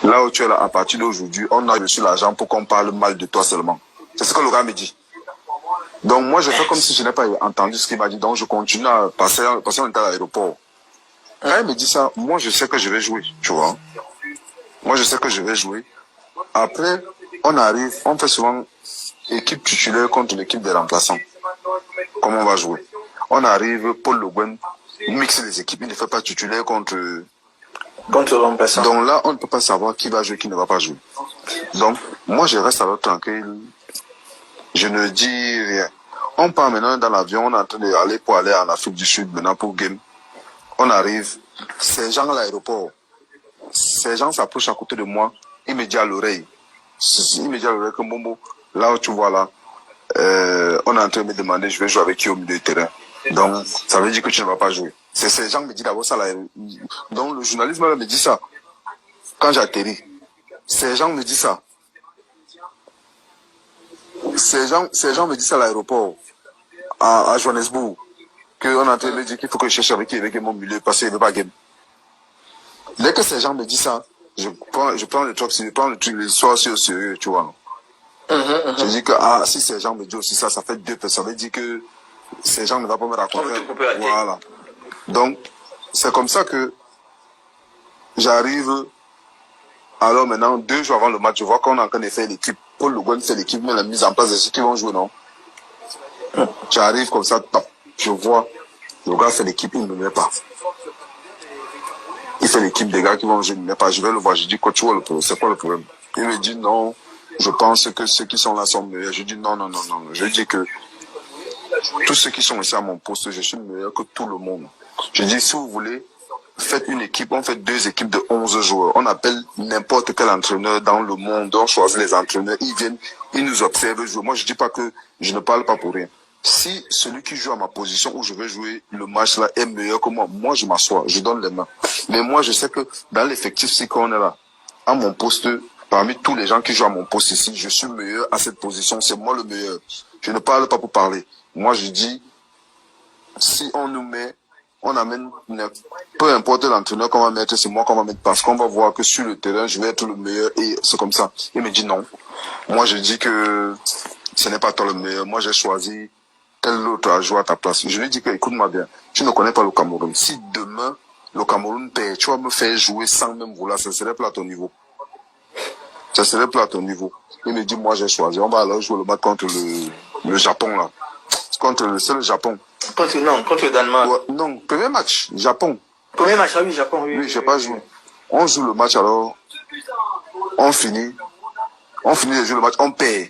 Là où tu es là, à partir d'aujourd'hui, on a reçu l'argent pour qu'on parle mal de toi seulement. C'est ce que le gars me dit. Donc moi, je fais comme si je n'ai pas entendu ce qu'il m'a dit. Donc je continue à passer on était à l'aéroport. Quand il me dit ça, moi je sais que je vais jouer, tu vois. Moi je sais que je vais jouer. Après, on arrive, on fait souvent équipe titulaire contre l'équipe des remplaçants. Comment on va jouer? On arrive, Paul Le Guen mixe les équipes, il ne fait pas titulaire contre le remplaçant. Donc là, on ne peut pas savoir qui va jouer, qui ne va pas jouer. Donc, moi je reste alors tranquille. Je ne dis rien. On part maintenant dans l'avion, on est en train d'aller pour aller en Afrique du Sud, maintenant pour game. On arrive, ces gens à l'aéroport, ces gens s'approchent à côté de moi, il me dit à l'oreille que Momo, là où tu vois là, on est en train de me demander, je vais jouer avec qui au milieu du terrain. Donc, ça veut dire que tu ne vas pas jouer. C'est ces gens qui me disent d'abord ça là. Donc, le journaliste me dit ça. Quand j'atterris, ces gens me disent ça. Ces gens me disent ça à l'aéroport, à Johannesburg, qu'on est en train de me dire qu'il faut que je cherche avec qui avec mon milieu parce qu'il ne veut pas game. Dès que ces gens me disent ça, je prends le truc, l'histoire aussi au sérieux, tu vois. Je dis que si ces gens me disent aussi ça, ça fait deux personnes. Ça veut dire que ces gens ne vont pas me raconter. Voilà. Donc, c'est comme ça que j'arrive. Alors maintenant, 2 jours avant le match, je vois qu'on a en train de faire l'équipe. Paul Le Guen fait l'équipe, mais la mise en place de ceux qui vont jouer, non? J'arrive comme ça, je vois, le gars fait l'équipe, il ne me met pas. Il fait l'équipe des gars qui vont jouer, il ne me met pas. Je vais le voir, je dis, quoi, tu vois le problème, c'est quoi le problème? Il me dit, non, je pense que ceux qui sont là sont meilleurs. Je dis, non. Je dis que tous ceux qui sont ici à mon poste, je suis meilleur que tout le monde. Je dis, si vous voulez, faites une équipe, on fait 2 équipes de 11 joueurs. On appelle n'importe quel entraîneur dans le monde, on choisit les entraîneurs, ils viennent, ils nous observent jouer. Moi, je dis pas que je ne parle pas pour rien. Si celui qui joue à ma position où je vais jouer le match là est meilleur que moi, je m'assois, je donne les mains. Mais moi, je sais que dans l'effectif, si qu'on est là, à mon poste, parmi tous les gens qui jouent à mon poste ici, je suis meilleur à cette position, c'est moi le meilleur. Je ne parle pas pour parler. Moi, je dis, si on nous met, on amène, peu importe l'entraîneur qu'on va mettre, c'est moi qu'on va mettre, parce qu'on va voir que sur le terrain, je vais être le meilleur, et c'est comme ça. Il me dit non. Moi, je dis que ce n'est pas toi le meilleur. Moi, j'ai choisi tel autre à jouer à ta place. Je lui dis que, écoute-moi bien, tu ne connais pas le Cameroun. Si demain, le Cameroun perd, tu vas me faire jouer sans même vouloir, ça serait pas à ton niveau. Ça serait pas à ton niveau. Il me dit, moi, j'ai choisi. On va alors jouer le match contre le Japon, là. C'est le Japon. Contre le Danemark. Ouais, non, premier match, Japon. Premier match, ah oui, Japon, oui. Oui, j'ai pas joué. On joue le match alors, on finit de jouer le match, on perd.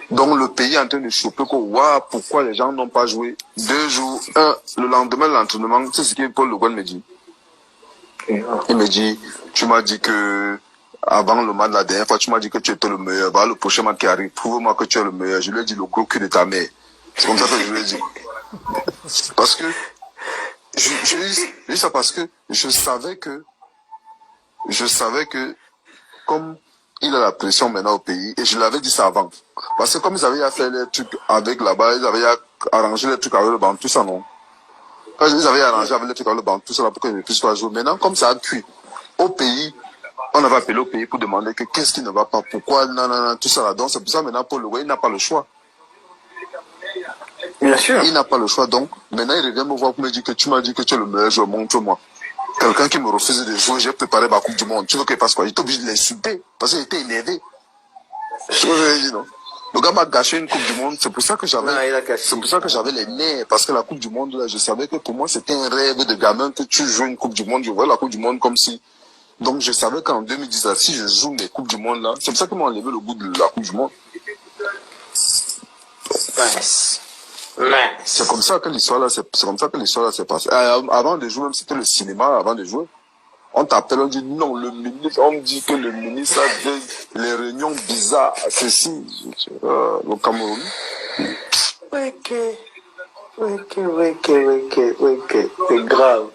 Donc le pays est en train de choper que, waouh, pourquoi les gens n'ont pas joué 2 jours, le lendemain de l'entraînement, c'est ce que Paul Le Guen me dit. Il me dit, tu m'as dit que, avant le match, la dernière fois, tu m'as dit que tu étais le meilleur. Bah, le prochain match qui arrive, prouve-moi que tu es le meilleur. Je lui ai dit le gros cul de ta mère. C'est comme ça que je lui ai dit. Parce que, je dis ça parce que je savais que, comme il a la pression maintenant au pays, et je l'avais dit ça avant. Parce que comme ils avaient fait les trucs avec là-bas, ils avaient arrangé les trucs avec le banc, tout ça, non? Quand ils avaient arrangé avec les trucs avec le banc, tout ça, là, pour que je ne puisse pas jouer. Maintenant, comme ça a cuit, au pays, on avait appelé au pays pour demander que qu'est-ce qui ne va pas, pourquoi, non, tout ça là. Donc c'est pour ça maintenant Paul Le Guen, il n'a pas le choix. Bien sûr. Il n'a pas le choix, donc maintenant il revient me voir pour me dire que tu m'as dit que tu es le meilleur joueur, montre-moi. Quelqu'un qui me refuse de jouer, j'ai préparé ma Coupe du Monde. Tu veux qu'il fasse quoi? J'étais obligé de l'insulter parce qu'il était énervé. Tu vois ce que je dis, non? Le gars m'a gâché une Coupe du Monde, c'est pour ça que j'avais les nerfs, parce que la Coupe du Monde, là, je savais que pour moi c'était un rêve de gamin que tu joues une Coupe du Monde. Je voyais la Coupe du Monde comme si. Donc je savais qu'en 2010, si je joue mes Coupes du Monde là, c'est pour ça qu'ils m'ont enlevé le goût de la Coupe du Monde. C'est comme ça que l'histoire là, s'est passée. Avant de jouer, même c'était le cinéma avant de jouer. On t'appelle, on dit non, le ministre, on me dit que le ministre a fait les réunions bizarres, ceci, le Cameroun. C'est grave.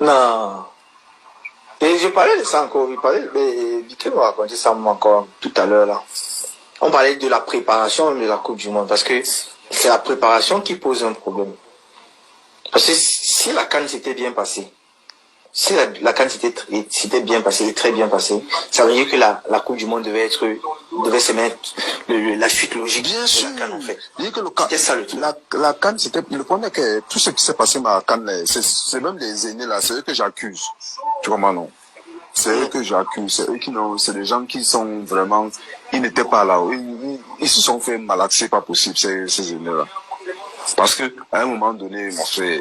Non. Et je parlais de ça encore, vite m'a raconté ça encore tout à l'heure là. On parlait de la préparation de la Coupe du Monde, parce que c'est la préparation qui pose un problème. Parce que si la CAN s'était bien passée, si la CAN s'était bien passée, très bien passée, ça veut dire que la Coupe du Monde devait se mettre la suite logique. Bien sûr. La CAN, en fait. C'était ça le truc. La CAN, c'était, le problème est que tout ce qui s'est passé dans la CAN, c'est même les aînés là, c'est eux que j'accuse. Tu comprends, non? C'est eux que j'accuse, c'est eux qui n'ont, c'est des gens qui sont vraiment, ils n'étaient pas là, ils se sont fait malades, c'est pas possible, ces aînés-là. Parce que, à un moment donné, mon frère,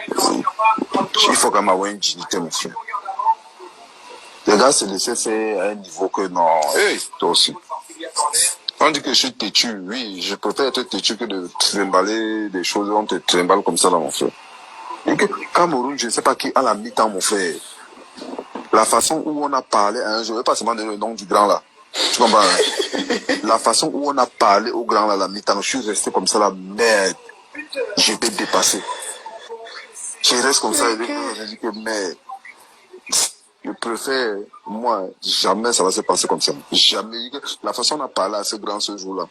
il faut quand même avoir une dignité, mon frère. Les gars se laissaient faire à un niveau que non, hey, toi aussi. On dit que je suis têtu, oui, je préfère être têtu que de trimballer des choses, on te trimballe comme ça là, mon frère. Et que Cameroun, je ne sais pas qui, à la mi-temps, mon frère, la façon où on a parlé, hein, je ne vais pas seulement donner le nom du grand là. Tu comprends? La façon où on a parlé au grand là, à la mi-temps, je suis resté comme ça là, merde. J'étais dépassé. Je reste comme ça et je dis que merde. Je préfère, moi, jamais ça va se passer comme ça. Jamais. La façon dont on a parlé à ce grand ce jour-là.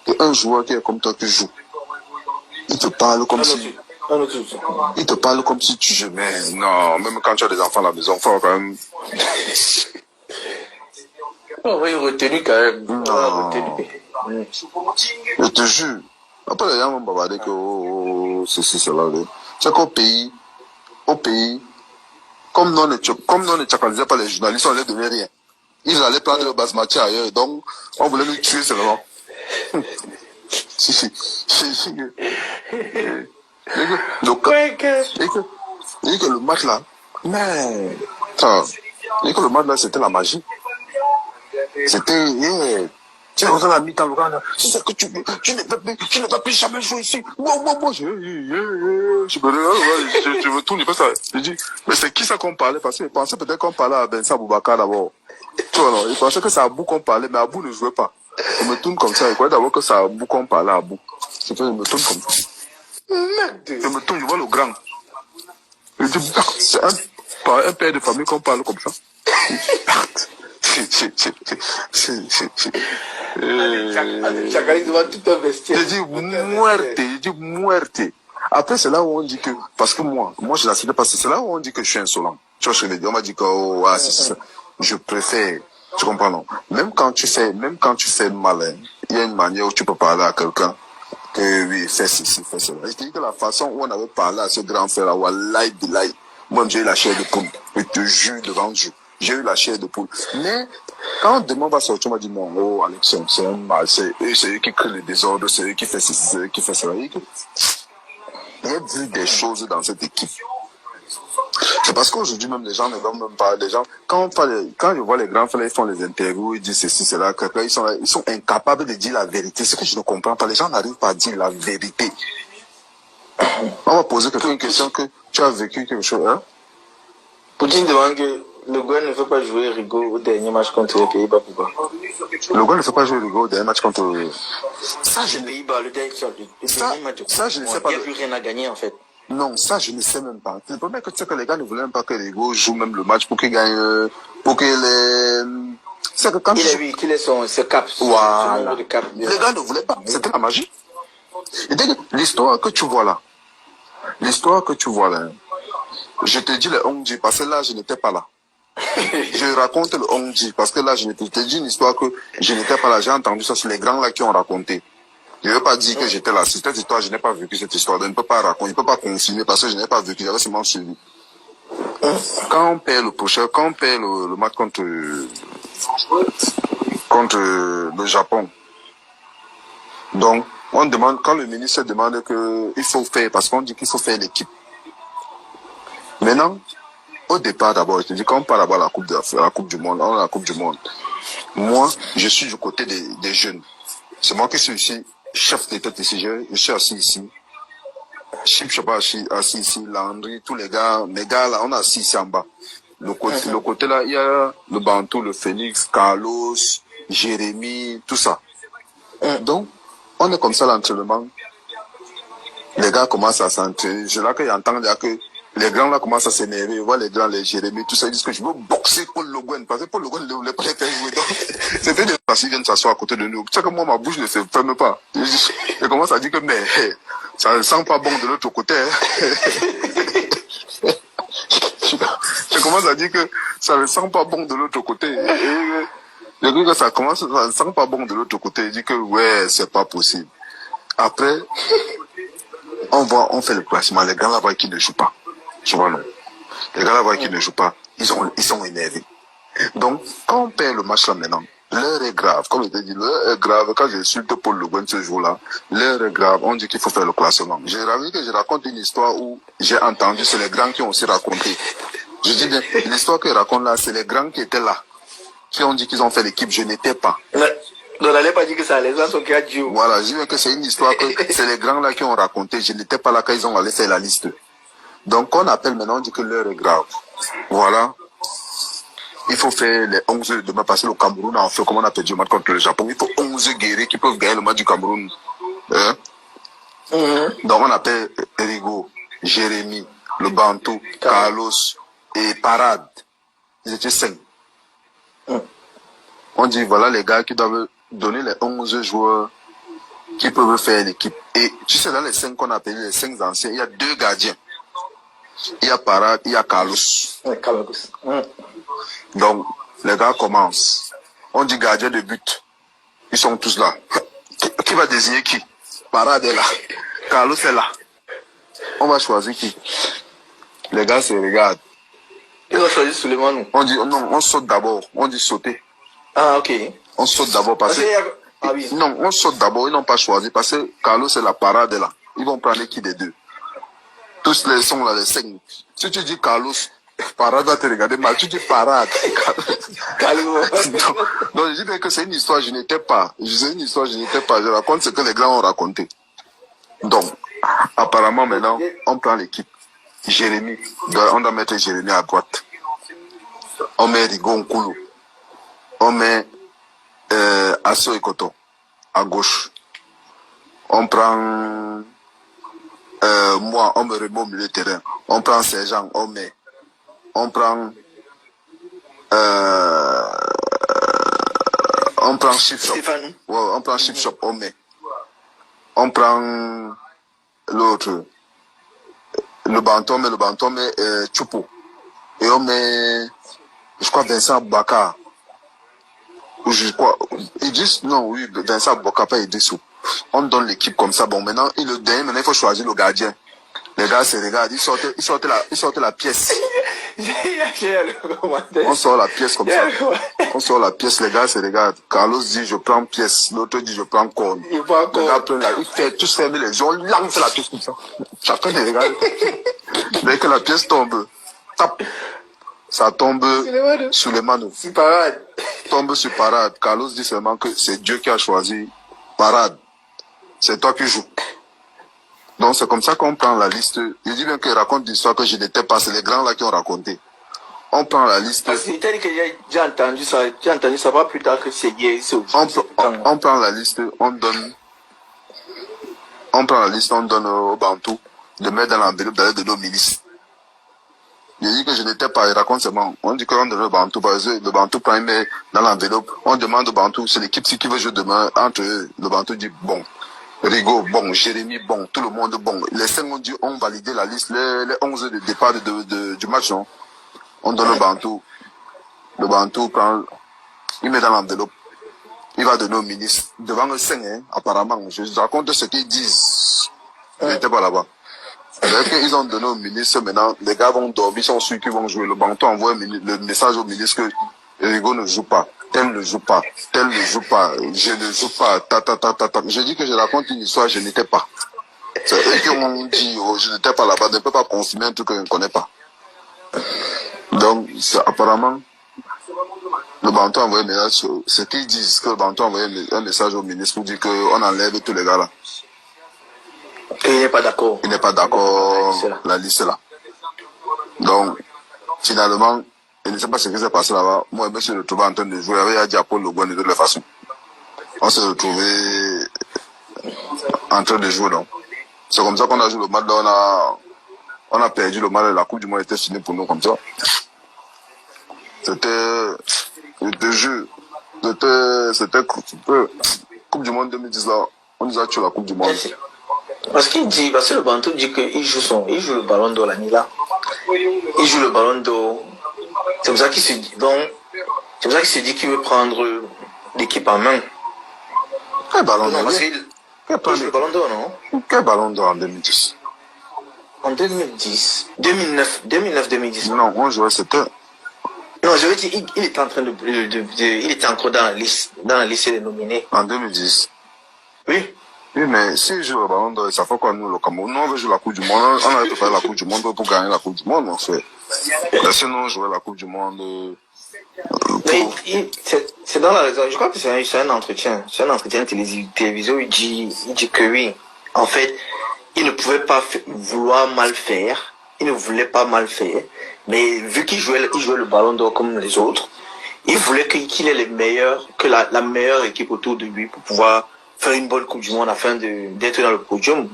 Et un joueur qui est comme toi qui joue. Il te parle comme si. Il te parle comme si tu joues. Mais non, même quand tu as des enfants à la maison, il faut quand même. Oui, retenu quand même. Non. Je te jure. Après, les gens vont bavarder que ceci, cela. C'est qu'au pays, comme non, ne chacalisait pas les journalistes, on ne les donnait rien. Ils allaient prendre le basmati ailleurs, donc on voulait nous tuer seulement. Donc, et que le match là, mais, et que le match là, c'était la magie. C'était, yeah. Tu es dans la mi-temps, le gars, là. C'est ça que tu veux. Tu ne peux plus jamais jouer ici. Moi, je me tourne, pas ça. Je dis, mais c'est qui ça qu'on parlait? Parce qu'il pensait peut-être qu'on parlait à Bensa Boubacar d'abord. Tu vois, non? Il pensait que c'est Abou qu'on parlait, mais Abou ne jouait pas. Je me tourne comme ça. Il croyait d'abord que c'est Abou qu'on parlait à Abou. C'est que je me tourne comme ça. Je me tourne, je vois le grand. Je dis, c'est un père de famille qu'on parle comme ça. J'ai dit muerte. Après, c'est là où on dit que, parce que moi, je l'accepte parce que c'est là où on dit que je suis insolent. Tu vois ce que je veux dire? On m'a dit que, oh, ah, c'est ça. Je préfère, tu comprends, non? Même quand tu fais malin, il y a une manière où tu peux parler à quelqu'un que, oui, fais ceci, fais cela. Je te dis que la façon où on avait parlé à ce grand frère, wallahi billahi, moi, j'ai eu la chair de poule. Je te jure devant Dieu. J'ai eu la chair de poule. Mais, quand demain va sortir, on m'a dit non, oh, Alexandre, c'est un mal, c'est eux qui créent le désordre, c'est eux qui font ceci, c'est eux qui font cela. Il y a vu des choses dans cette équipe. C'est parce qu'aujourd'hui, même les gens ne vont même pas, les gens, quand je vois les grands frères, ils font les interviews, ils disent ceci, cela, ils sont incapables de dire la vérité. Ce que je ne comprends pas, les gens n'arrivent pas à dire la vérité. On va poser quelqu'un une question que tu as vécu quelque chose, hein? Poutine demande que le Gouin ne veut pas jouer Rigo au dernier match contre les Pays-Bas, pourquoi? Le Gouin ne fait pas jouer Rigo au dernier match contre ça, les Pays-Bas, le dernier match. Ça, je ne sais pas. Il n'y a plus rien à gagner, en fait. Non, ça, je ne sais même pas. Le problème est que tu sais que les gars ne voulaient même pas que Rigo joue même le match pour qu'il gagne, pour qu'il c'est que quand qu'il ait ce cap. Voilà. De cap. Les gars ne voulaient pas. C'était la magie. Et dès que l'histoire que tu vois là, je te dis le Hongji, parce que là, je n'étais pas là. Je raconte le Hongji, parce que là, je te dis une histoire que je n'étais pas là. J'ai entendu ça sur les grands là qui ont raconté. Je ne veux pas dire que j'étais là. Cette histoire, je n'ai pas vécu cette histoire. Je ne peux pas raconter, je ne peux pas confirmer parce que je n'ai pas vécu. J'avais seulement suivi. Quand on perd le match contre le Japon, donc, on demande, quand le ministre demande qu'il faut faire, parce qu'on dit qu'il faut faire l'équipe. Maintenant, au départ d'abord, je te dis, quand on part d'abord à la Coupe du Monde, on a la Coupe du Monde. Moi, je suis du côté des jeunes. C'est moi qui suis ici, chef de tête ici, je suis assis ici. Je sais pas, assis ici, Landry, tous les gars là, on est assis ici en bas. Le côté là, il y a le Bantou, le Phoenix, Carlos, Jérémy, tout ça. Donc, on est comme ça l'entraînement. Les gars commencent à s'entraîner. Je là qu'ils entendent que les grands là commencent à s'énerver. Je vois les grands, les Jérémy, tout ça. Ils disent que je veux boxer Paul Le Guen. Parce que Paul Le Guen ne voulait pas les faire jouer. Donc, c'était des gens qui viennent s'asseoir à côté de nous. Tu sais que moi, ma bouche ne se ferme pas. Je commence à dire que, mais, ça ne sent pas bon de l'autre côté. commence à dire que ça ne sent pas bon de l'autre côté. Et je dis que ça ne sent pas bon de l'autre côté. Il dit que ouais, c'est pas possible. Après, on fait le classement. Les gars là-bas qui ne jouent pas. Tu vois, non. Les gars là-bas qui ne jouent pas, ils sont énervés. Donc, quand on perd le match là maintenant, l'heure est grave. Comme je t'ai dit, l'heure est grave. Quand j'insulte Paul Le Guen ce jour-là, l'heure est grave. On dit qu'il faut faire le classement. J'ai ravi que je raconte une histoire où j'ai entendu, c'est les grands qui ont aussi raconté. Je dis bien, l'histoire que je raconte là, c'est les grands qui étaient là, qui ont dit qu'ils ont fait l'équipe. Je n'étais pas. On n'allait pas dire que ça, les gens sont qui a Dieu. Voilà, je dis bien que c'est une histoire que c'est les grands là qui ont raconté. Je n'étais pas là quand ils ont allé faire la liste. Donc, on appelle maintenant, on dit que l'heure est grave. Voilà. Il faut faire les 11 de demain, parce que le Cameroun a fait comme on a perdu le match contre le Japon. Il faut 11 guerriers qui peuvent gagner le match du Cameroun. Hein? Donc, on appelle Rigo, Jérémy, le Bantou, Carlos et Parade. Ils étaient 5. On dit, voilà les gars qui doivent donner les 11 joueurs qui peuvent faire l'équipe. Et tu sais, dans les 5 qu'on a appelé les 5 anciens, il y a 2 gardiens. Il y a Parade, il y a Carlos. Donc, les gars commencent. On dit gardien de but. Ils sont tous là. Qui va désigner qui? Parade est là. Carlos est là. On va choisir qui? Les gars se regardent. Ils ont choisi Souleymane. On dit non, on saute d'abord. On dit sauter. Ah, ok. On saute d'abord parce que... Ah, oui. Non, on saute d'abord. Ils n'ont pas choisi parce que Carlos est la Parade est là. Ils vont prendre qui des deux? Tous les sont là, les 5. Si tu dis Carlos, Parade va te regarder mal. Tu dis Parade. donc, je dis que c'est une histoire, je n'étais pas. C'est une histoire, je n'étais pas. Je raconte ce que les grands ont raconté. Donc, apparemment, maintenant, on prend l'équipe. Jérémy. On doit mettre Jérémy à droite. On met Rigo Nkulu. On met Asso Ekoto à gauche. On prend... moi, on me remet au milieu de terrain. On prend Sergent, on met. On prend Chip Shop. Ouais, on prend Chip Shop, on met. On prend l'autre. Le Banton, mais Choupo. Et on met, je crois, Vincent Baka. Ou je crois, Idriss, non, oui, Vincent Baka, pas Idriss. On donne l'équipe comme ça. Bon, maintenant, maintenant, il faut choisir le gardien. Les gars se regardent, ils sortent la pièce. On sort la pièce comme ça. On sort la pièce, les gars se regardent. Carlos dit je prends pièce, l'autre dit je prends corne. Les gars prennent ils font tous fermer les yeux, on lance la pièce comme ça. Chacun les regarde. Dès que la pièce tombe, tape. Ça tombe sur les manos. Tombe sur Parade. Carlos dit seulement que c'est Dieu qui a choisi Parade. C'est toi qui joues. Donc c'est comme ça qu'on prend la liste. Je dis bien qu'il raconte l'histoire que je n'étais pas, c'est les grands là qui ont raconté. On prend la liste. Parce que que j'ai entendu ça pas plus tard que c'est guéri. On prend la liste, on donne au Bantou de mettre dans l'enveloppe d'aller de nos ministres. Je dis que je n'étais pas, il raconte seulement. On dit qu'on donne au Bantou, parce que le Bantou prend, il met dans l'enveloppe. On demande au Bantou, c'est l'équipe qui veut jouer demain entre eux. Le Bantou dit bon. Rigo, bon, Jérémy, bon, tout le monde, bon. Les 5 ont validé la liste, les 11 de départ du match, non. On donne le Bantou. Le Bantou prend, il met dans l'enveloppe. Il va donner au ministre. Devant le 5, hein, apparemment. Je raconte ce qu'ils disent. Ils n'étaient pas là-bas. Ils ont donné au ministre, maintenant, les gars vont dormir, ils sont sûrs qu'ils vont jouer. Le Bantou envoie le message au ministre que Rigo ne joue pas. Tel ne joue pas, tel ne joue pas, je ne joue pas, Je dis que je raconte une histoire, je n'étais pas. C'est eux qui m'ont dit, oh, je n'étais pas là-bas, je ne peux pas confirmer un truc que je ne connais pas. Donc, apparemment, le Bantou a envoyé un message, ce qu'ils disent, que le Bantou a envoyé un message au ministre pour dire qu'on enlève tous les gars là. Et il n'est pas d'accord. Il n'est pas d'accord, la liste là. Donc, finalement, je ne sais pas ce qui s'est passé là-bas. Moi, je me suis retrouvé en train de jouer. Il y a Diapo Le Guen de toutes les façons. On s'est retrouvé en train de jouer, donc. C'est comme ça qu'on a joué le match. On a perdu le match. La Coupe du Monde était finie pour nous comme ça. C'était Coupe du Monde 2010 là. On nous a tué la Coupe du Monde. Parce que le Bantou dit qu'il joue le ballon d'or l'année là. Il joue le ballon d'or. C'est pour ça qu'il se dit, donc, c'est pour ça qu'il se dit qu'il veut prendre l'équipe en main. Quel ballon Non, d'or? parce qu'il touche le ballon d'or, non? Quel ballon d'or en 2010? En 2010, 2009-2010. Non, on jouait, c'était... Non, je veux dire, il était en train il était encore dans la liste des nominés. En 2010. Oui. Oui, mais si je joue le ballon d'or, ça fait quoi nous, le Cameroun? Nous, on veut jouer la Coupe du Monde. On a faire la Coupe du Monde pour gagner la Coupe du Monde, en fait. Sinon, jouer la Coupe du Monde... Mais c'est dans la raison. Je crois que c'est un entretien. C'est un entretien télévision. Il dit que oui. En fait, il ne pouvait pas vouloir mal faire. Il ne voulait pas mal faire. Mais vu qu'il jouait le ballon d'or comme les autres, il voulait qu'il ait les meilleurs, que la meilleure équipe autour de lui pour pouvoir faire une bonne Coupe du Monde afin d'être dans le podium.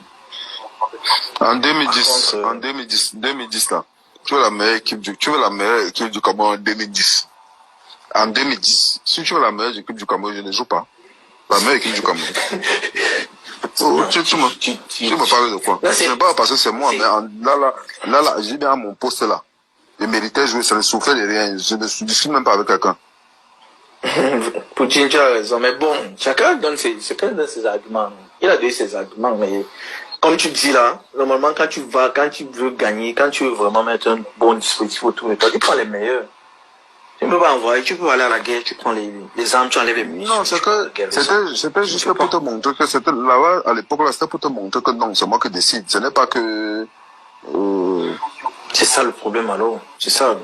En 2010, en 2010 là, tu veux la meilleure équipe du Cameroun en 2010. En 2010, si tu veux la meilleure équipe du Cameroun, je ne joue pas. La meilleure équipe du Cameroun. Oh, tu me parles de quoi? Ce n'est pas parce que c'est moi, mais là, je dis bien à mon poste là. Je méritais jouer, ça ne souffrait de rien. Je ne discute même pas avec quelqu'un. Poutine, tu as raison, mais bon, chacun donne ses arguments. Il a donné ses arguments, mais comme tu dis là, normalement quand tu veux gagner, quand tu veux vraiment mettre un bon dispositif autour de toi, tu prends les meilleurs. Tu ne peux pas envoyer, tu peux aller à la guerre, tu prends les armes, tu enlèves les munitions. Non, c'était juste pour te montrer que c'était là-bas, à l'époque là, c'était pour te montrer que non, c'est moi qui décide. Ce n'est pas que... C'est ça le problème alors, c'est ça.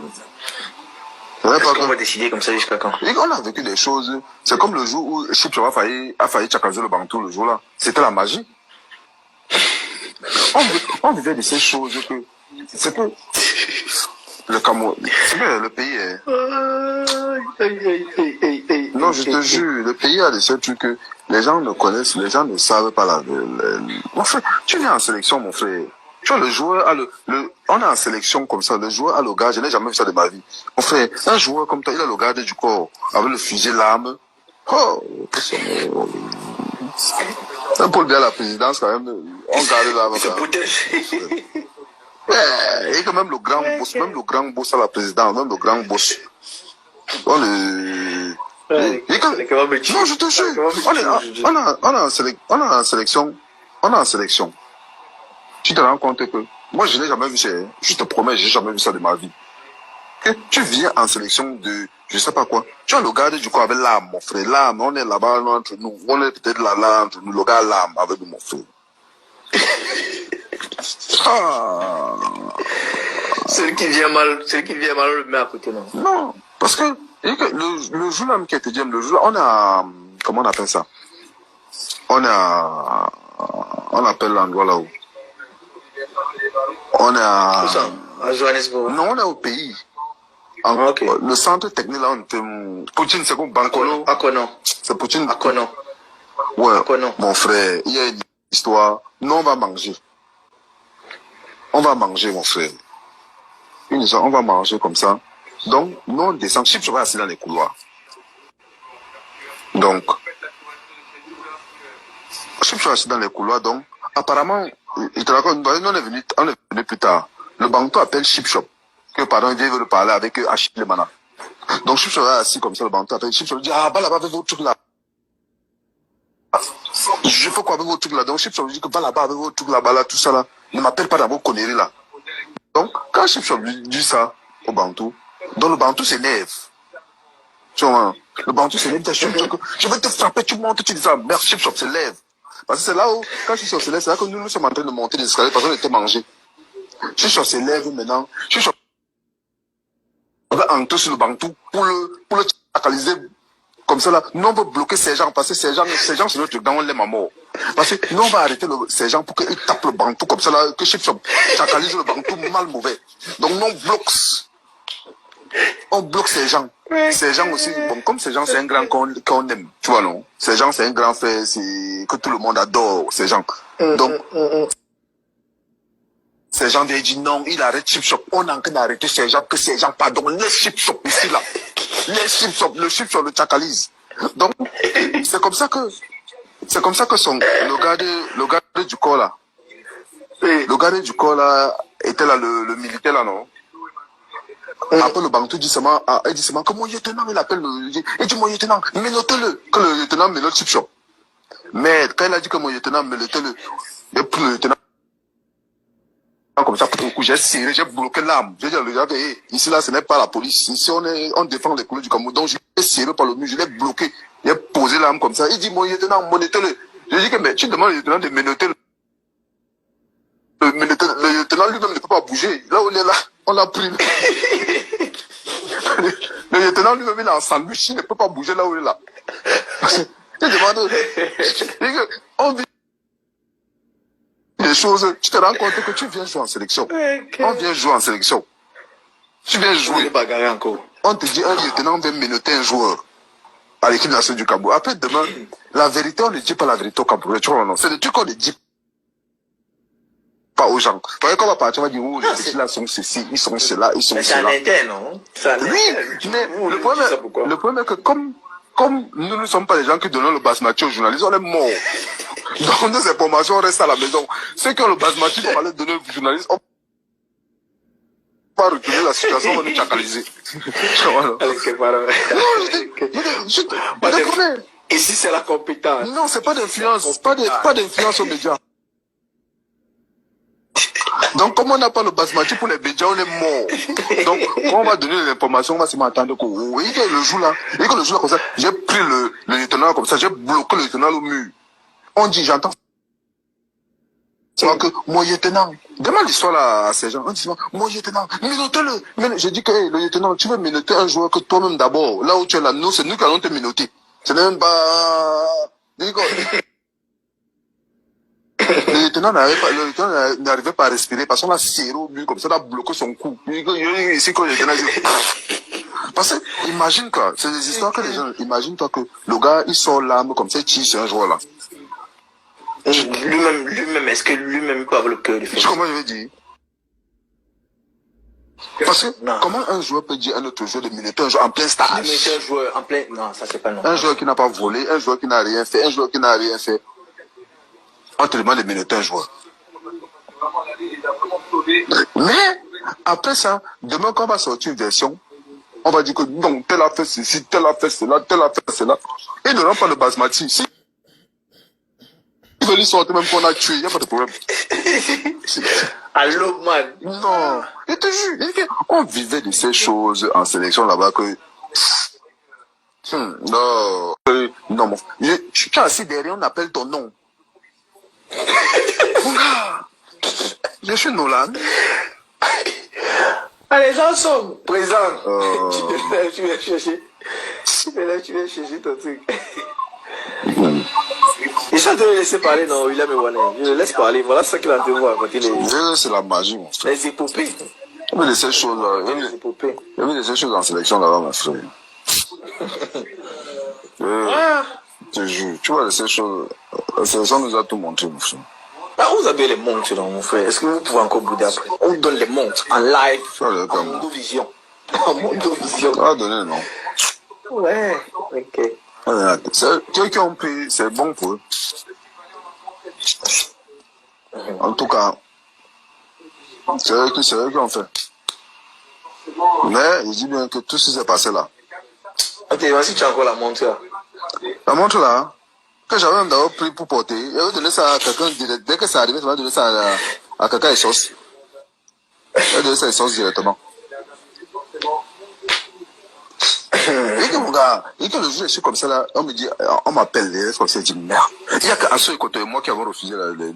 On va décider comme ça jusqu'à quand? Et on a vécu des choses. C'est comme le jour où Chipchova a failli tchakaser le Bantou le jour là. C'était la magie. On vivait de ces choses que... C'est que... Le Cameroun, c'est bien, le pays est... Non, je te jure, le pays a de ces trucs que les gens ne connaissent, les gens ne savent pas Mon frère, tu viens en sélection, mon frère. Tu vois, le joueur a on est en sélection comme ça, le joueur a le gars, je n'ai jamais vu ça de ma vie. Mon frère, un joueur comme toi, il a le garde du corps, avec le fusil, l'arme. Oh, un peu bien la présidence, quand même, on garde l'arme. Et que même le grand boss à la présidence, même le grand boss. Non, je te jure, on est en sélection. Tu te rends compte que, moi je n'ai jamais vu ça, je te promets, j'ai jamais vu ça de ma vie. Que tu viens en sélection de, je sais pas quoi, tu as le garde du corps avec l'âme, mon frère, l'âme, on est là-bas entre nous, on est peut-être là entre nous, le gars l'âme avec mon frère. Ah. Celui qui vient mal, on le met à côté, non? Non, parce que le jour là qui était dit, le jour là, on a, comment on appelle ça? On appelle l'endroit là où? On est à Johannesburg. Non, on est au pays. Okay. Le centre technique là, on était... Poutine, c'est comme Bankolo. Akono. C'est Poutine. Akono. Ouais. Akono. Mon frère, il y a une histoire. Non, on va manger. On va manger, mon frère. Une histoire, on va manger comme ça. Donc, nous on descend. Chip, je vais assis dans les couloirs. Donc, Chip, je vais assis dans les couloirs. Donc, apparemment, il te raconte, on est venu plus tard. Le banquier appelle Chip Shop. Que pardon, il veut parler avec Achille Lemana. Donc Chip Shop est assis comme ça, le banquier appelle Chip Shop. Il dit, ah, bah là-bas avec vos trucs là. Je fais quoi avec vos trucs là? Donc Chip Shop dit que va là-bas avec vos trucs là-bas, là, tout ça là. Ne m'appelle pas dans vos conneries là. Donc, quand Chip Shop dit ça au bantou, donc le bantou s'énerve. Tu vois, le bantou s'énerve, je vais te frapper, tu montes, tu dis ça, merde, Chip Shop s'élève. Parce que c'est là où, quand Chip Shop s'élève, c'est là que nous sommes en train de monter les escaliers parce qu'on était mangés. Chip Shop s'élève maintenant, Chip Shop va entrer sur le bantou pour le chacaliser comme ça là. Nous on veut bloquer ces gens parce que ces gens c'est notre truc, on l'aime à mort. Parce que nous on va arrêter ces gens pour qu'ils tapent le bantou comme ça là, que Chip Shop chacalise le bantou mal mauvais. Donc nous on bloque ces gens. Ces gens aussi, bon, comme ces gens c'est un grand qu'on aime, tu vois non? Ces gens c'est un grand frère, c'est que tout le monde adore ces gens. Donc ces gens viennent dire non, il arrête Chip Shop. On a encore arrêté ces gens, que ces gens pardon, laisse Chip Shop ici là. Laisse Chip Shop, le Chip Shop le chacalise. Donc c'est comme ça que le garde du corps là. Le garde du corps là était là, le militaire là non. Après, le Bantou dit seulement, il dit seulement que mon lieutenant, il appelle il dit mon lieutenant, menotez-le. Que le lieutenant menote Chipchop. Mais quand il a dit que mon lieutenant menotez-le, il a pris le lieutenant comme ça, pour le coup, j'ai serré, j'ai bloqué l'arme. J'ai dit, regardez, ici, là, ce n'est pas la police. Ici, on défend les couleurs du Cameroun. Donc, je l'ai serré par le mur, je l'ai bloqué. J'ai posé l'arme comme ça. Il dit, mon lieutenant, menotez-le. Je dis que, mais tu demandes au lieutenant de menoter le lieutenant lui-même ne peut pas bouger. Là où il est là, on l'a pris. Le lieutenant lui-même, il est en sandwich, il ne peut pas bouger là où il est là. Je demande, on vit des choses, tu te rends compte que tu viens jouer en sélection. On vient jouer en sélection. Tu viens jouer. On te dit, un lieutenant vient menoter un joueur à l'équipe nationale du Cameroun. Après, demain, la vérité, on ne dit pas la vérité au Cameroun. Tu vois, non? C'est le truc qu'on ne dit pas aux gens. Vous voyez, quand on va partir, on va dire, oh, les petits là sont ceci, ils sont cela, ils sont cela. Mais c'est un interne, non? Oui, mais le problème est que comme nous ne sommes pas les gens qui donnent le basmati aux journalistes, on est morts. Donc, nos informations restent à la maison. Ceux qui ont le basmati pour aller donner aux journalistes, on va retourner la situation, on va nous chacaliser. Ici, c'est la compétence. Non, c'est pas d'influence, pas d'influence aux médias. Donc, comme on n'a pas le basmati pour les médias, on est mort. Donc, quand on va donner l'information, on va se m'attendre que, oui, le jour là, comme ça, j'ai pris le lieutenant comme ça, j'ai bloqué le lieutenant au mur. On dit, j'entends. Que mon lieutenant, demande l'histoire là à ces gens. On dit, mon lieutenant, menotez-le. Je dis que, hey, le lieutenant, tu veux menoter un joueur que toi-même d'abord, là où tu es là, nous, c'est nous qui allons te menoter. C'est même pas, le lieutenant n'arrivait pas à respirer parce qu'on a serré au mur comme ça, on a bloqué son cou. Ici, quand le lieutenant parce que, imagine quoi, c'est des histoires que les gens, imagine-toi que le gars, il sort l'arme comme ça, il tire sur un joueur là. Lui-même, est-ce que lui-même peut avoir le cœur de faire? Comment je vais dire? Parce que, comment un joueur peut dire à un autre joueur de menoter un joueur en plein stade? Un joueur en plein, non, ça c'est pas non. Un joueur qui n'a pas volé, un joueur qui n'a rien fait, un joueur qui n'a rien fait. On te demande de menoter un joueur. Mais, après ça, demain quand on va sortir une version, on va dire que non, tel a fait ceci, tel a fait cela, tel a fait cela. Et ne rend pas le basmati. Si ils veulent sortir même qu'on a tué, il n'y a pas de problème. Allô, man. Non, je te jure, on vivait de ces choses en sélection là-bas que... non, non, bon. Tu es assis derrière, on appelle ton nom. Mon gars, je suis Nolan. Allez, les gens sont présents. Tu viens chercher ton truc. Ils sont en train de laisser parler, non, William et Wane. Je le laisse parler, voilà ce qu'il a en train de voir à côté. C'est la magie, mon frère. Les épopées. Il y avait de ces choses là. Il y avait de ces choses en sélection là-bas, mon frère. Je te jure, tu vois, de ces choses. La sélection nous a tout montré, mon frère. Ah, vous avez les montres, là, mon frère. Est-ce que vous pouvez encore bouder après? On vous donne les montres en live, en Mondovision. En Mondovision. On va donner le nom. Ouais, ok. Ceux qui ont pris, c'est bon pour eux. En tout cas, c'est eux qui ont fait. Mais, je dis bien que tout ce qui s'est passé là. Ok, voici, tu as encore la montre là. La montre là, que j'avais même d'abord pris pour porter, j'avais donné ça à quelqu'un, dès que ça arrivait, j'avais donné ça à quelqu'un et sauce. J'avais donné ça et sauce directement. Et que mon gars, et que le jour je suis comme ça là, on me dit, on m'appelle, les comme ça, je dis merde. Il y a qu'à ceux côté moi qui avons refusé les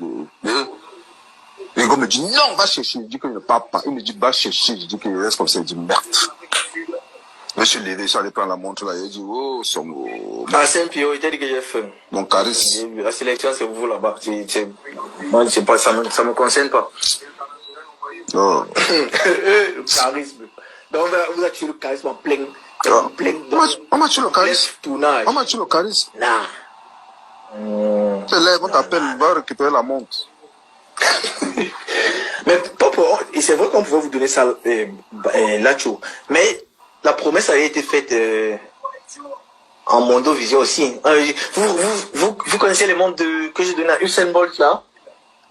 gars me dit non, va chercher. Je dis qu'il ne part pas. Il me dit va chercher. Je dis qu'il reste comme ça, je dis merde. Je me suis levé, je suis allé prendre la montre là, il dit oh, ah, c'est un pio, il t'a dit que j'ai fait. Mon charisme. La sélection c'est vous là-bas. Moi je sais pas, ça me concerne pas. Oh. Le charisme. Donc vous avez tué le charisme en plein. On m'a tué le charisme. On m'a tué le charisme. Nah. C'est là, on t'appelle, va récupérer la montre. Mais Popo, et c'est vrai qu'on pouvait vous donner ça là-dessus. Mais la promesse avait été faite en Mondovision aussi. Vous connaissez les montres que j'ai donné à Usain Bolt là?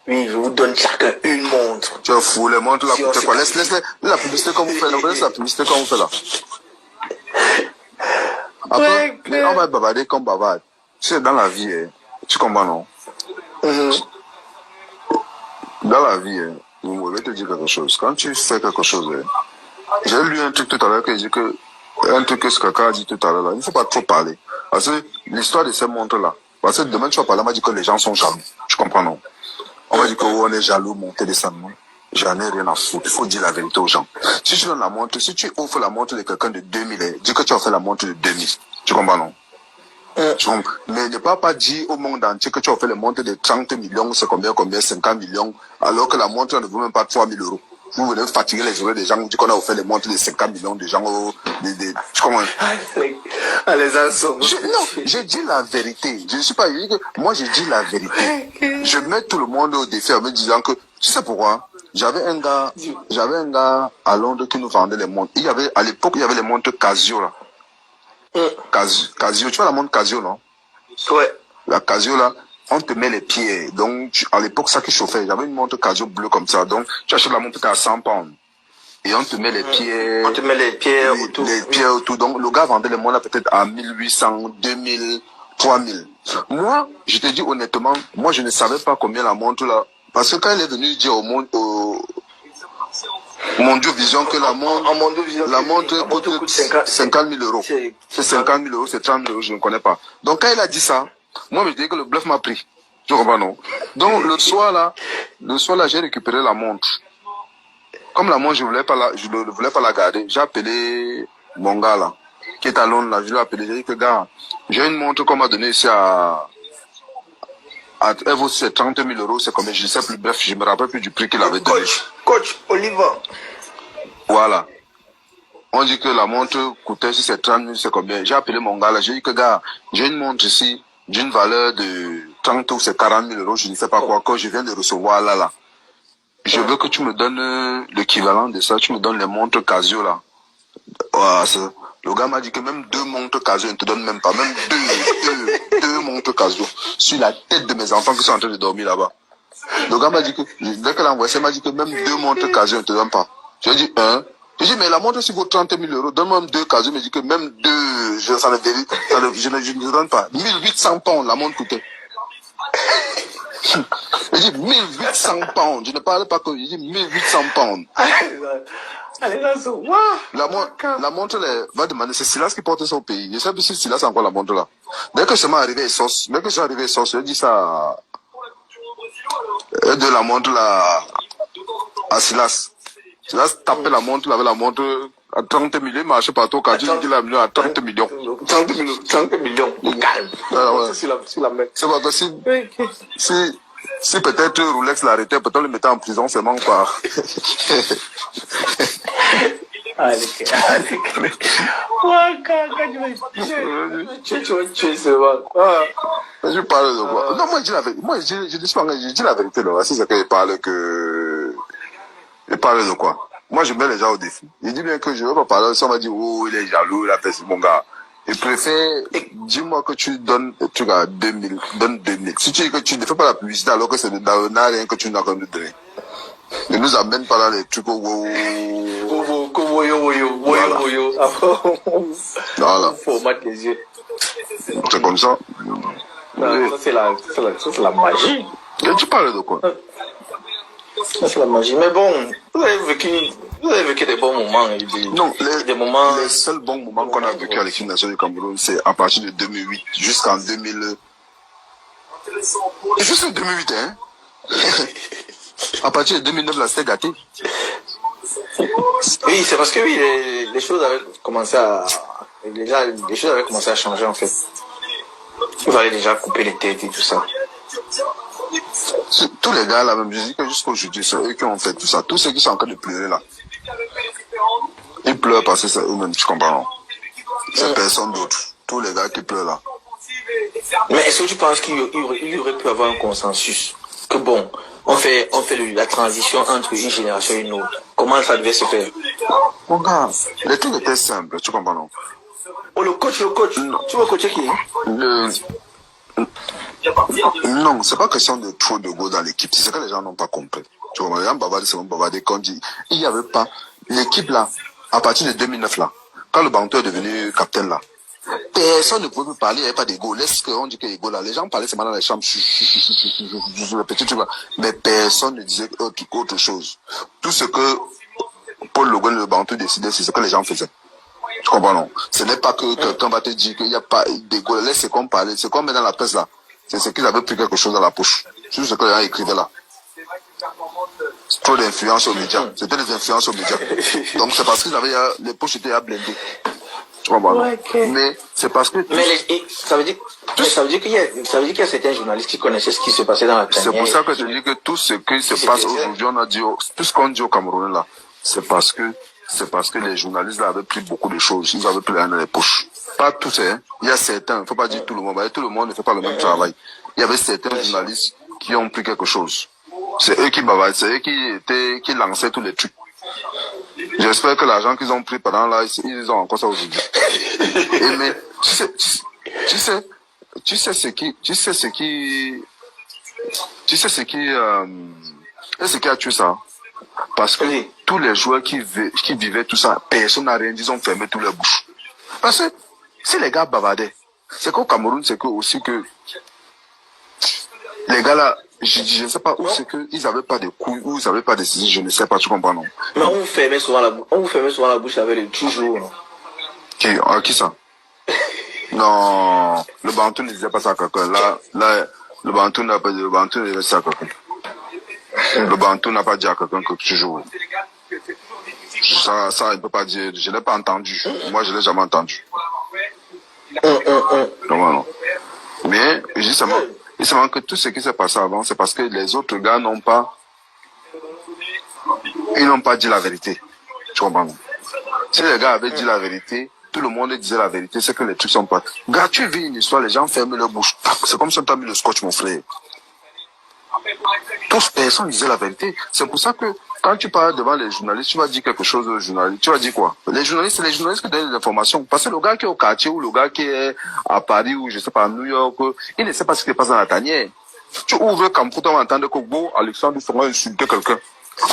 Oui, je vous donne chacun une montre. Tu es fou, les montres là, Si on coûtent quoi? se- Laisse la publicité comme vous faites là. Laisse la publicité comme vous faites là. Après, on va bavarder comme bavard. Tu sais, dans la vie, tu comprends, non? Dans la vie, je vais te dire quelque chose. Quand tu fais quelque chose, j'ai lu un truc tout à l'heure qui dit que, un truc que ce caca a dit tout à l'heure là, il ne faut pas trop parler. Parce que l'histoire de ces montres là, parce que demain tu vas parler, on m'a dit que les gens sont jaloux. Tu comprends, non? On va dire qu'on est jaloux, monter, descendre. Non? J'en ai rien à foutre. Il faut dire la vérité aux gens. Si tu donnes la montre, si tu offres la montre de quelqu'un de 2000, dis que tu as fait la montre de 2000. Tu comprends, non? Mais ne pas dire au monde entier que tu as fait les montres de 30 millions, c'est combien, 50 millions, alors que la montre ne vaut même pas 3000 euros. Vous venez fatiguer les oreilles des gens, vous dites qu'on a offert les montres de 50 millions de gens, tu comprends? Les assauts. Non, j'ai dit la vérité. Je ne suis pas, moi j'ai dit la vérité. Je mets tout le monde au défi en me disant que, tu sais pourquoi? J'avais un gars à Londres qui nous vendait les montres. À l'époque, il y avait les montres Casio, là. Casio, tu vois la montre Casio, non? Ouais. La Casio, là, on te met les pieds. Donc, à l'époque, ça qui chauffait. J'avais une montre Casio bleue comme ça. Donc, tu achètes la montre à 100 pounds. Et on te met les pieds. On te met les pieds autour. Les pieds autour. Donc, le gars vendait les montres peut-être à 1800, 2000, 3000. Moi, je te dis honnêtement, moi, je ne savais pas combien la montre, là. Parce que quand elle est venue dire au monde, Mondio Vision que la montre coûte 50 000 euros. C'est 50 000 euros, c'est 30 000 euros, je ne connais pas. Donc quand il a dit ça, moi je dis que le bluff m'a pris. Tu comprends, non? Donc le soir là, j'ai récupéré la montre. Comme la montre, je ne voulais pas la garder. J'ai appelé mon gars là, qui est à Londres là, je lui ai appelé, j'ai dit que gars, j'ai une montre qu'on m'a donnée ici elle vaut 30 000 euros, c'est combien? Je ne sais plus, bref, je me rappelle plus du prix qu'il avait donné. Coach Oliver. Voilà. On dit que la montre coûtait, si c'est 30 000, c'est combien? J'ai appelé mon gars là, j'ai dit que gars, j'ai une montre ici, d'une valeur de 30 ou c'est 40 000 euros, je ne sais pas quoi, que je viens de recevoir là. Je veux que tu me donnes l'équivalent de ça, tu me donnes les montres Casio là. Le gars m'a dit que même 2 montres Casio, il ne te donne même pas, même deux montres Casio, sur la tête de mes enfants qui sont en train de dormir là-bas. Le gars m'a dit que, dès qu'elle a envoyé ça, il m'a dit que même 2 montres Casio, il ne te donne pas. J'ai dit, j'ai dit, mais la montre, si vaut 30 000 euros, donne-moi même 2 Casio, mais il dit que même 2, je ne te donne pas. 1800 pounds, la montre coûtait. J'ai dit 1800 pounds, je ne parle pas que, j'ai dit 1800 pounds. Allez, là, La montre, va demander, c'est Silas qui porte ça au pays. Je sais plus si Silas a encore la montre là. Dès que je m'est arrivé à Sauce, j'ai dit ça de la montre là à Silas. Silas tapait la montre, il avait la montre à 30 millions, il marchait partout, quand il dit la million à 30 millions. 30 millions. Calme. C'est pas possible. Si peut-être Rolex l'arrêtait, peut-être le mettait en prison seulement par. Allez. Tu sais pas. Je parle de quoi? Non, moi, je dis la vérité. Moi, je dis la vérité, là. Si c'est qu'il parle il parle de quoi? Moi, je mets les gens au défi. Il dit bien que je ne veux pas parler. Si on va dire, oh, il est jaloux, il a fait ce mon gars. Il préfère, dis-moi que tu donnes, tu as 2000, donne 2000. Si tu dis que tu ne fais pas la publicité alors que c'est n'a rien que tu n'as qu'à nous donner. Ne nous amène pas là les trucs au voilà. Faut mettre les yeux. C'est comme ça. Ça, c'est la magie. Et tu parles de quoi? Ça, c'est la magie. Mais bon, vous avez vécu des bons moments. Non, des moments. Les seuls bons moments qu'on a vécu à l'équipe nationale du Cameroun, c'est à partir de 2008 jusqu'en 2000. Et juste 2008, hein? À partir de 2009, là, c'était gâté. Oui, c'est parce que oui, les choses avaient commencé à. Les choses avaient commencé à changer en fait. Il fallait déjà couper les têtes et tout ça. Tous les gars là, même, je dis que jusqu'aujourd'hui, c'est eux qui ont fait tout ça. Tous ceux qui sont en train de pleurer là. Ils pleurent parce que c'est eux-mêmes, tu comprends? C'est personne d'autre. Tous les gars qui pleurent là. Mais est-ce que tu penses qu'il y aurait pu avoir un consensus? Que bon, on fait la transition entre une génération et une autre. Comment ça devait se faire? Mon gars, les trucs étaient simples, tu comprends? Non? Oh, le coach. Non. Tu veux coacher qui? Non, c'est pas question de trop de go dans l'équipe. C'est ce que les gens n'ont pas compris. Tu vois, les gens bavardent, c'est bon bavarder quand il n'y avait pas l'équipe là, à partir de 2009 là, quand le Bantou est devenu capitaine là, personne ne pouvait plus parler, il n'y avait pas d'ego. Laisse qu'on dit qu'il y a ego là. Les gens parlaient seulement dans les chambres, le petit truc là. Mais personne ne disait autre chose. Tout ce que Paul Le Guen et le Bantou décidaient, c'est ce que les gens faisaient. Tu comprends, non? Ce n'est pas que quelqu'un va te dire qu'il n'y a pas d'ego. Laisse ce qu'on parlait, ce qu'on met dans la presse là. C'est ce qu'ils avaient pris quelque chose dans la poche. C'est ce que les gens écrivaient là. Trop d'influence aux médias. C'était des influences aux médias. Donc c'est parce qu'ils avaient, les poches étaient à blender. Tu comprends, non? Mais c'est parce que... Mais ça veut dire qu'il y a certains journalistes qui connaissaient ce qui se passait dans la tanière. C'est pour ça que je dis que tout ce qui se passe aujourd'hui, on a dit, tout ce qu'on dit au Cameroun là, c'est parce que les journalistes là avaient pris beaucoup de choses. Ils avaient pris dans les poches. Pas tous, hein. Il y a certains, il ne faut pas dire tout le monde. Tout le monde ne fait pas le même travail. Il y avait certains journalistes qui ont pris quelque chose. C'est eux qui bavaient, c'est eux qui lançaient tous les trucs. J'espère que l'argent qu'ils ont pris pendant là, ils ont encore ça aujourd'hui. Mais tu sais ce qui a tué ça. Parce que tous les joueurs qui vivaient tout ça, personne n'a rien dit, ils ont fermé tous leurs bouches. Parce que si les gars bavardaient, c'est qu'au Cameroun, c'est que aussi que les gars là, je ne sais pas où c'est qu'ils n'avaient pas de couilles, où ils n'avaient pas de saisie, je ne sais pas, tu comprends, non? Mais on vous fermait souvent la bouche avec les toujours, non? Qui ça? Non, le Bantou ne disait pas ça à quelqu'un. Là, le Bantou n'a pas dit, le Bantou ne disait pas ça à quelqu'un. Le Bantou n'a pas dit à quelqu'un que tu joues. Ça, il ne peut pas dire. Je ne l'ai pas entendu. Moi, je ne l'ai jamais entendu. Non. Mais, je dis seulement que tout ce qui s'est passé avant, c'est parce que les autres gars ils n'ont pas dit la vérité. Tu comprends? Si les gars avaient dit la vérité, tout le monde disait la vérité, c'est que les trucs sont pas. Gars, tu vis une histoire, les gens ferment leur bouche. C'est comme si on t'a mis le scotch, mon frère. Tous, personne disait la vérité. C'est pour ça que quand tu parles devant les journalistes, tu vas dire quelque chose aux journalistes. Tu vas dire quoi? Les journalistes, c'est les journalistes qui donnent les informations. Parce que le gars qui est au quartier ou le gars qui est à Paris ou je sais pas, à New York, il ne sait pas ce qui se passe dans la tanière. Tu ouvres comme pour t'entendre que bon, Alexandre Ferrand insulter quelqu'un.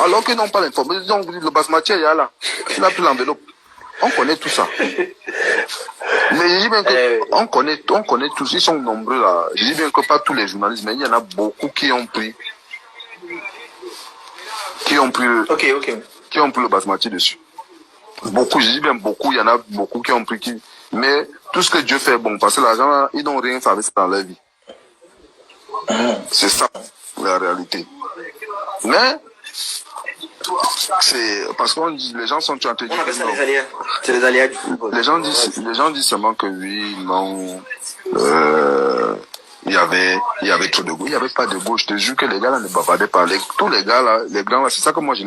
Alors qu'ils n'ont pas l'information. Ils ont dit le basmati, il y a là. Il a pris l'enveloppe. On connaît tout ça. Mais je dis bien que on connaît tous, ils sont nombreux là. Je dis bien que pas tous les journalistes, mais il y en a beaucoup qui ont pris le basmati dessus. Beaucoup, je dis bien beaucoup, il y en a beaucoup qui ont pris mais tout ce que Dieu fait bon, parce que l'argent là, ils n'ont rien fait dans leur vie. C'est ça, la réalité. Mais c'est parce que les gens sont en train de dire. C'est les aléas du football. Les gens disent seulement que oui, non, il y avait trop de goût. Il n'y avait pas de goût. Je te jure que les gars là ne bavardaient pas. Tous les gars là, les grands là, c'est ça que moi je